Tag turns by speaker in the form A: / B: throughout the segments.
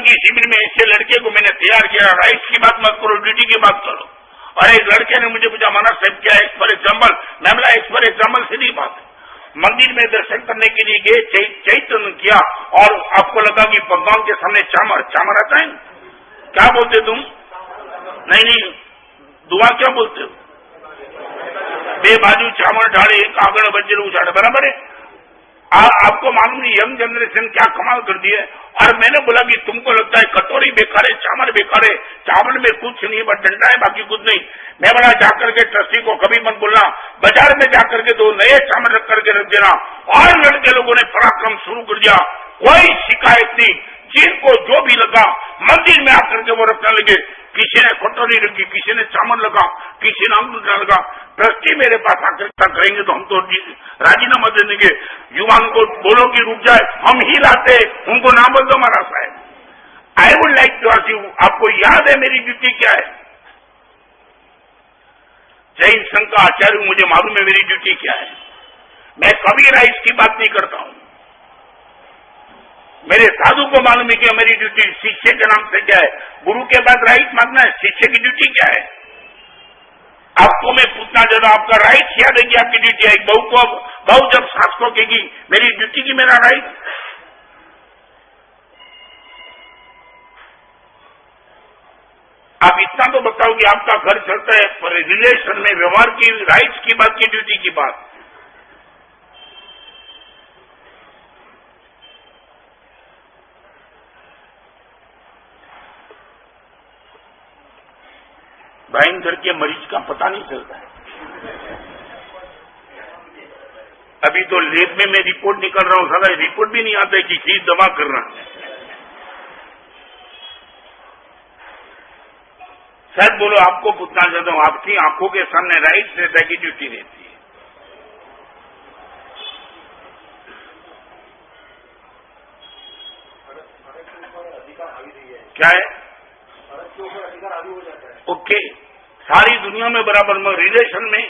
A: की शिविर में ऐसे लड़के को मैंने तैयार किया, राइट्स की बात मत करो, ड्यूटी की बात करो। और एक लड़के ने मुझे पूछा, माना साहब क्या है फॉर एग्जाम्पल? मैं बोला एक फॉर एग्जाम्पल सीधी बात है, मंदिर में दर्शन करने के लिए गए, चैतन्य किया और आपको लगा कि भगवान के सामने चामर आता है, क्या बोलते तुम? नहीं, दुआ क्या बोलते हो? बे बाजू चामर ढाड़े, कागड़ बजर उछाड़े, बराबर है। आपको मालूम नहीं यंग जनरेशन क्या कमाल कर दी है। और मैंने बोला कि तुमको लगता है कटोरी बेकार है, चावल बेकार है, चावल में कुछ नहीं बस डंडा है, बाकी कुछ नहीं। मैं बोला जाकर के ट्रस्टी को कभी मत बोलना, बाजार में जाकर के 2 नए चावल रख करके रख देना। और लड़के लोगों ने पराक्रम शुरू कर दिया, कोई शिकायत नहीं, जिनको जो भी लगा मंदिर में आकर के वो रखने लगे। किसी ने कटोरी रखी, किसी ने चावल लगा, किसी ने अमृत लगा। ट्रस्टी मेरे पास आकर करेंगे तो हम तो राजीनामा दे देंगे। युवाओं को बोलो कि रुक जाए, हम ही लाते, उनको ना बोल दो महाराज साहब। I would like to ask you, आपको याद है मेरी ड्यूटी क्या है? जैन संघ का आचार्य, मुझे मालूम है मेरी ड्यूटी क्या है। मैं कभी राइट्स की बात नहीं करता हूं। मेरे साधु को मालूम है कि मेरी ड्यूटी शिष्य के नाम से क्या है। गुरु के बाद राइट मांगना है, शिष्य की ड्यूटी क्या है? आपको मैं पूछना चाहता हूं, आपका राइट याद है कि आपकी ड्यूटी है? बहू जब सास को कहेगी मेरी ड्यूटी की मेरा राइट, आप इतना तो बताओ कि आपका घर चलता है पर रिलेशन में व्यवहार की, राइट्स की बात की, ड्यूटी की बात। भयंकर के मरीज का पता नहीं चलता है। अभी तो लेब में मैं रिपोर्ट निकल रहा हूं, साला रिपोर्ट भी नहीं आता है कि चीज दवा करना। शायद बोलो, आपको पूछना चाहता हूं, आपकी आंखों के सामने राइट रहता है कि ड्यूटी रहती है? क्या है? ओके, सारी दुनिया में बराबर में रिलेशन में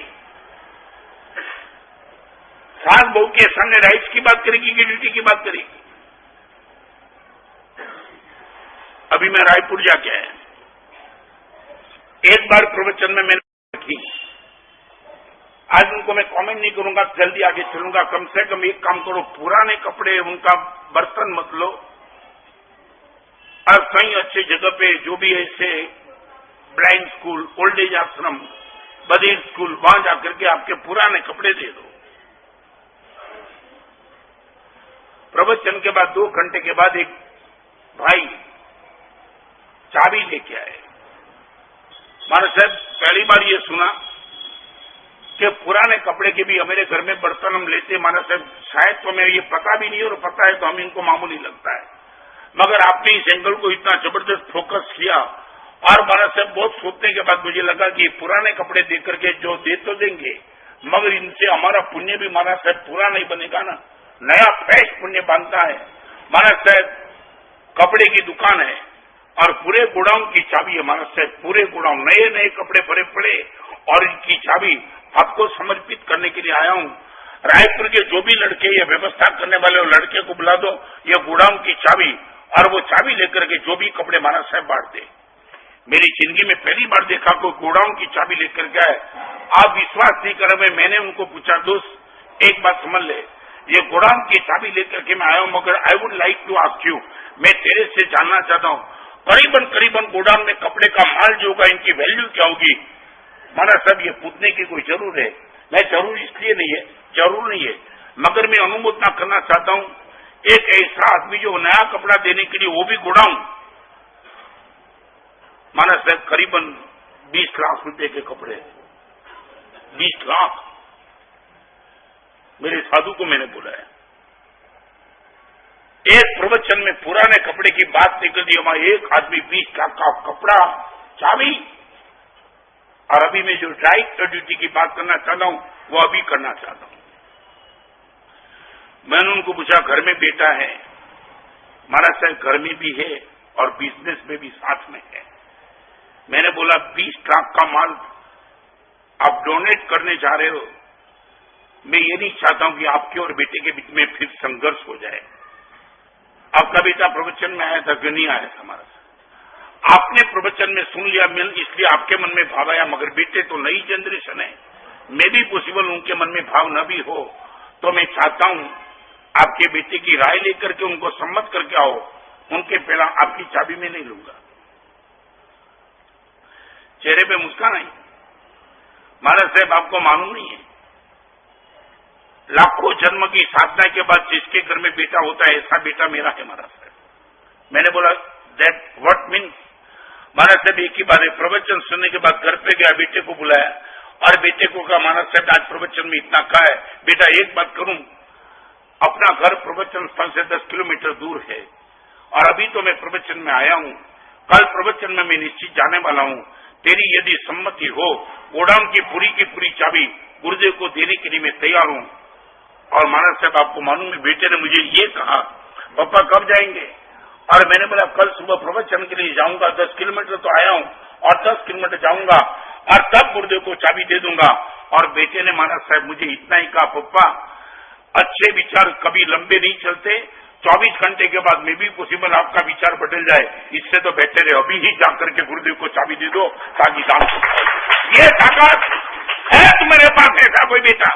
A: सास बहू के सामने राइट्स की बात करेगी कि ड्यूटी की बात करेगी? अभी मैं रायपुर जाके आया, एक बार प्रवचन में मैंने रखी, आज उनको मैं कमेंट नहीं करूंगा, जल्दी आगे चलूंगा। कम से कम एक काम करो, पुराने कपड़े उनका बर्तन मत लो, और कहीं अच्छे जगह पे जो भी ऐसे ब्लाइंड स्कूल, ओल्ड एज आश्रम, बधिर स्कूल, वहां जाकर के आपके पुराने कपड़े दे दो। प्रवचन के बाद 2 घंटे के बाद एक भाई चाबी लेके आए। महाराज साहब, पहली बार ये सुना कि पुराने कपड़े के भी हमारे घर में बर्तन हम लेते। महाराज साहब, शायद तो हमें ये पता भी नहीं, और पता है तो हम इनको मामूली लगता है, मगर आपने इस एंगल को इतना जबरदस्त फोकस किया। और महाराज साहब, बहुत सोचने के बाद मुझे लगा कि पुराने कपड़े दे करके जो दे तो देंगे, मगर इनसे हमारा पुण्य भी महाराज साहब पूरा नहीं बनेगा ना, नया फ्रेश पुण्य बनता है। महाराज साहब, कपड़े की दुकान है और पूरे गोडाउन की चाबी है। महाराज साहब, पूरे गोडाउन नए नए कपड़े भरे पड़े, और इनकी चाबी आपको समर्पित करने के लिए आया हूं। रायपुर के जो भी लड़के ये व्यवस्था करने वाले, लड़के को बुला दो, ये गोडाउन की चाबी, और वो चाबी लेकर के जो भी कपड़े महाराज साहब बांट दे। मेरी जिंदगी में पहली बार देखा कोई गोडाउन की चाबी लेकर के आए। आप विश्वास नहीं करोगे, मैंने उनको पूछा, दोस्त एक बात समझ ले, ये गोडाउन की चाबी लेकर के मैं आया हूं, मगर I would like to ask you, मैं तेरे से जानना चाहता हूं, करीबन गोडाउन में कपड़े का माल जो होगा, इनकी वैल्यू क्या होगी? महाराज साहब, ये पूछने की कोई जरूर है? मैं जरूर इसलिए नहीं है, जरूर नहीं है, मगर मैं अनुमोदना करना चाहता हूं, एक ऐसा आदमी जो नया कपड़ा देने के लिए, वो भी गोडाउन, महाराज साहब करीबन 20 लाख रुपए के कपड़े, 20 लाख। मेरे साधु को मैंने बुलाया, एक प्रवचन में पुराने कपड़े की बात निकल दी, हमारा एक आदमी 20 लाख का कपड़ा, चाबी। और अभी मैं जो राइट ड्यूटी की बात करना चाहता हूं, वो अभी करना चाहता हूं। मैंने उनको पूछा, घर में बेटा है? महाराज साहब, घर में भी है और बिजनेस में भी साथ में है। मैंने बोला, 20 लाख का माल आप डोनेट करने जा रहे हो, मैं ये नहीं चाहता हूं कि आपके और बेटे के बीच में फिर संघर्ष हो जाए। आपका बेटा प्रवचन में आया था कि नहीं आया था हमारा? आपने प्रवचन में सुन लिया, इसलिए आपके मन में भाव आया, मगर बेटे तो नई जनरेशन है, मे भी पॉसिबल उनके मन में भाव न भी हो, तो मैं चाहता हूं आपके बेटे की राय लेकर के उनको सम्मत करके आओ, उनके पहला आपकी चाबी में नहीं लूंगा। चेहरे पे मुस्कान आई। महाराज साहब आपको मालूम नहीं है, लाखों जन्म की साधना के बाद जिसके घर में बेटा होता है ऐसा बेटा मेरा है महाराज साहब। मैंने बोला दैट व्हाट मीन्स? महाराज साहब एक ही बात है, प्रवचन सुनने के बाद घर पे गया, बेटे को बुलाया और बेटे को कहा महाराज साहब आज प्रवचन में इतना कहा है, बेटा एक बात करूं, अपना घर प्रवचन स्थल से 10 किलोमीटर दूर है और अभी तो मैं प्रवचन में आया हूं, कल प्रवचन में मैं निश्चित जाने वाला हूं, तेरी यदि सम्मति हो गोडाउन की पूरी चाबी गुरुदेव को देने के लिए मैं तैयार हूं। और महाराज साहब आपको मालूम है बेटे ने मुझे ये कहा, पापा कब जाएंगे? और मैंने बोला कल सुबह प्रवचन के लिए जाऊंगा, 10 किलोमीटर तो आया हूं और 10 किलोमीटर जाऊंगा और तब गुरुदेव को चाबी दे दूंगा। और बेटे ने महाराज साहब मुझे इतना ही कहा, पप्पा अच्छे विचार कभी लंबे नहीं चलते, 24 घंटे के बाद में भी पॉसिबल आपका विचार बदल जाए, इससे तो बेहतर है अभी ही जाकर के गुरुदेव को चाबी दे दो ताकि काम। ये ताकत है तुम्हारे पास, ऐसा कोई बेटा